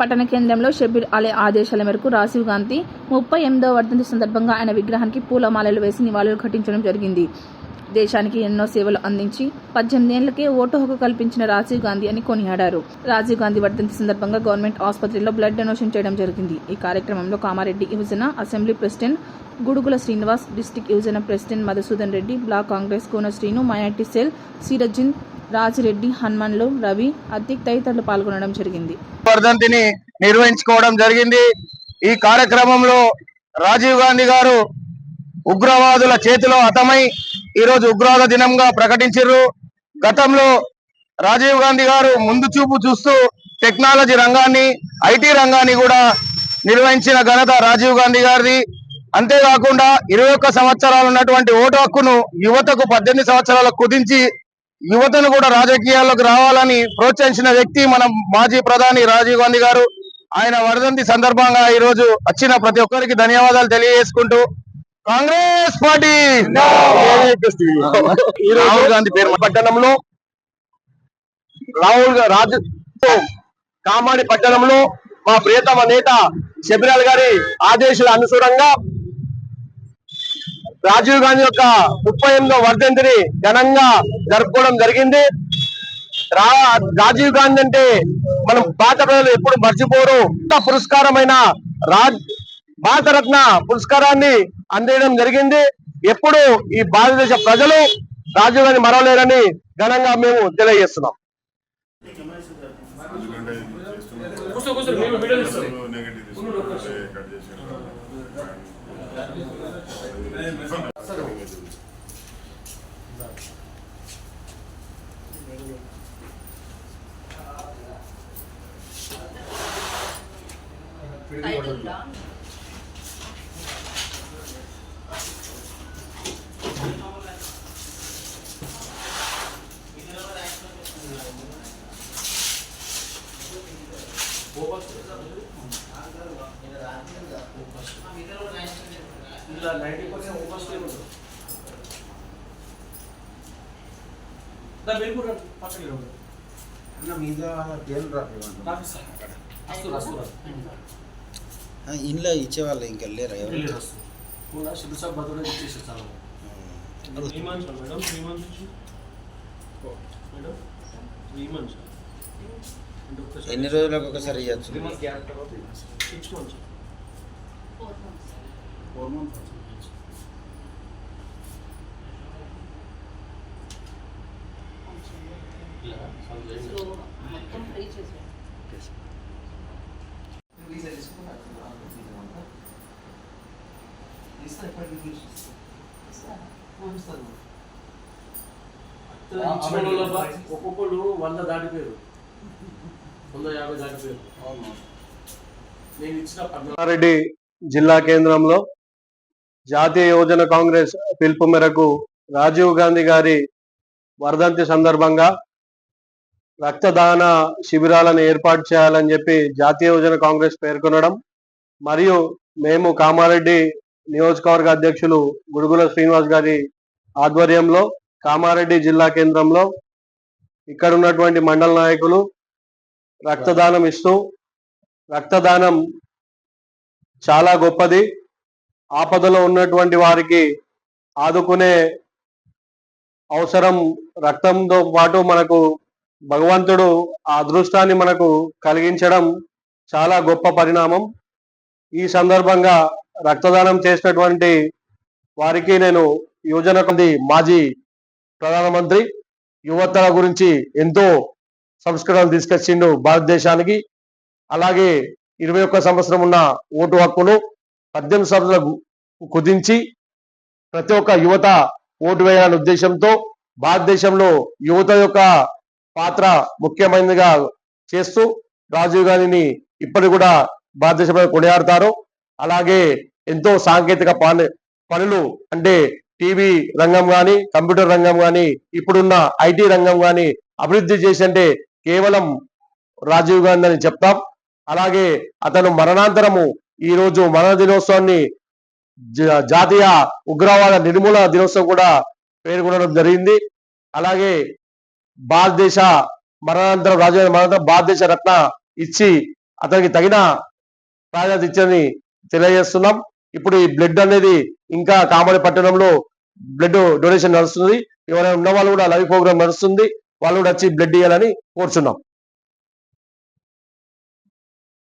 పట్టణ కేంద్రంలో షబ్బీర్ అలీ ఆదేశాల మేరకు రాజీవ్ గాంధీ 38వ వర్ధంతి సందర్భంగా ఆయన విగ్రహానికి పూలమాలలు వేసి నివాళులు ఘటించడం జరిగింది. దేశానికి ఎన్నో సేవలు అందించి 18 ఏళ్లకే ఓటు హక్కు కల్పించిన రాజీవ్ గాంధీ అని కొనియాడారు. రాజీవ్ గాంధీ వర్ధంతి సందర్భంగా గవర్నమెంట్ ఆసుపత్రిలో బ్లడ్ డొనేషన్ చేయడం జరిగింది. ఈ కార్యక్రమంలో కామారెడ్డి యువజన అసెంబ్లీ ప్రెసిడెంట్ గుడుగుల శ్రీనివాస్, డిస్టిక్ యువజన ప్రెసిడెంట్ మధుసూదన్ రెడ్డి, బ్లాక్ కాంగ్రెస్ కోన శ్రీను, మైనార్టీ సెల్ సిరజిన్, రాజిరెడ్డి, హనుమన్లు, రవి, అతిక్ తదితరులు పాల్గొనడం జరిగింది. వర్ధంతిని నిర్వహించుకోవడం జరిగింది. ఈ కార్యక్రమంలో రాజీవ్ గాంధీ గారు ఉగ్రవాదుల చేతిలో హతమై ఈరోజు ఉగ్రవాద దినంగా ప్రకటించారు. గతంలో రాజీవ్ గాంధీ గారు ముందు చూపు చూస్తూ టెక్నాలజీ రంగాన్ని, ఐటీ రంగాన్ని కూడా నిర్వహించిన ఘనత రాజీవ్ గాంధీ గారిది. అంతేకాకుండా 21 సంవత్సరాలు ఉన్నటువంటి ఓటు హక్కును యువతకు 18 సంవత్సరాలకు కుదించి యువతను కూడా రాజకీయాల్లోకి రావాలని ప్రోత్సహించిన వ్యక్తి మన మాజీ ప్రధాని రాజీవ్ గాంధీ గారు. ఆయన వర్ధంతి సందర్భంగా ఈ రోజు వచ్చిన ప్రతి ఒక్కరికి ధన్యవాదాలు తెలియజేసుకుంటూ కాంగ్రెస్ పార్టీ రాహుల్ గాంధీ పేరు పట్టణంలో కామాడి పట్టణంలో మా ప్రియతమ నేత షబ్బీర్ గారి ఆదేశాల అనుసారంగా రాజీవ్ గాంధీ యొక్క 38వ వర్ధంతిని ఘనంగా జరుపుకోవడం జరిగింది. రాజీవ్ గాంధీ అంటే మనం భారత ప్రజలు ఎప్పుడు మర్చిపోరు. పురస్కారమైన భారతరత్న పురస్కారాన్ని అందేయడం జరిగింది. ఎప్పుడు ఈ భారతదేశ ప్రజలు రాజీవ్ గాంధీ మరవలేరని ఘనంగా మేము తెలియజేస్తున్నాం. ఇంట్లో ఇచ్చేవాళ్ళు ఇంకా లేరా? ఎన్ని రోజులకు ఒకసారి ఇవ్వచ్చు? ఒక్కొక్కరు 100 దాటిపోయారు, 150 దాటిపోయారు. నేను ఇచ్చిన రంగారెడ్డి జిల్లా కేంద్రంలో జాతీయ యువజన కాంగ్రెస్ పిలుపు మేరకు రాజీవ్ గాంధీ గారి వర్ధంతి సందర్భంగా రక్తదాన శిబిరాలను ఏర్పాటు చేయాలని చెప్పి జాతీయ యువజన కాంగ్రెస్ పేర్కొనడం, మరియు మేము కామారెడ్డి నియోజకవర్గ అధ్యక్షులు గుడుగుల శ్రీనివాస్ గారి ఆధ్వర్యంలో కామారెడ్డి జిల్లా కేంద్రంలో ఇక్కడ ఉన్నటువంటి మండల నాయకులు రక్తదానం ఇస్తూ, రక్తదానం చాలా గొప్పది, ఆపదలో ఉన్నటువంటి వారికి ఆదుకునే అవసరం రక్తంతో పాటు మనకు భగవంతుడు ఆ అదృష్టాన్ని మనకు కలిగించడం చాలా గొప్ప పరిణామం. ఈ సందర్భంగా రక్తదానం చేసినటువంటి వారికి నేను యువజన మాజీ ప్రధానమంత్రి యువతల గురించి ఎంతో సంస్కరణలు తీసుకొచ్చిండు భారతదేశానికి. అలాగే 21 సంవత్సరం ఉన్న ఓటు హక్కును 18 సంవత్సరాలు కుదించి ప్రతి ఒక్క యువత ఓటు వేయాలనే ఉద్దేశంతో భారతదేశంలో యువత యొక్క పాత్ర ముఖ్యమైనదిగా చేస్తూ రాజీవ్ గాంధీని ఇప్పటికి కూడా భారతదేశంలో కొనియాడతారు. అలాగే ఎంతో సాంకేతిక పనులు అంటే టీవీ రంగం కానీ, కంప్యూటర్ రంగం కానీ, ఇప్పుడున్న ఐటీ రంగం కానీ అభివృద్ధి చేసింటే కేవలం రాజీవ్ గాంధీ అని చెప్తాం. అలాగే అతను మరణాంతరము ఈ రోజు మరణ దినోత్సవాన్ని జాతీయ ఉగ్రవాద నిర్మూలన దినోత్సవం కూడా పేర్కొనడం జరిగింది. అలాగే భారతదేశ మరణాంతరం రాజీవ్ మరణాంతరం భారతదేశ రత్న ఇచ్చి అతనికి తగిన ప్రాధాన్యత ఇచ్చని తెలియజేస్తున్నాం. ఇప్పుడు ఈ బ్లడ్ అనేది ఇంకా కామారెడ్డి పట్టణంలో బ్లడ్ డొనేషన్ నడుస్తుంది. ఎవరైనా ఉన్న వాళ్ళు కూడా లైవ్ ప్రోగ్రామ్ నడుస్తుంది, వాళ్ళు కూడా వచ్చి బ్లడ్ ఇవ్వాలని కోరుచున్నాం.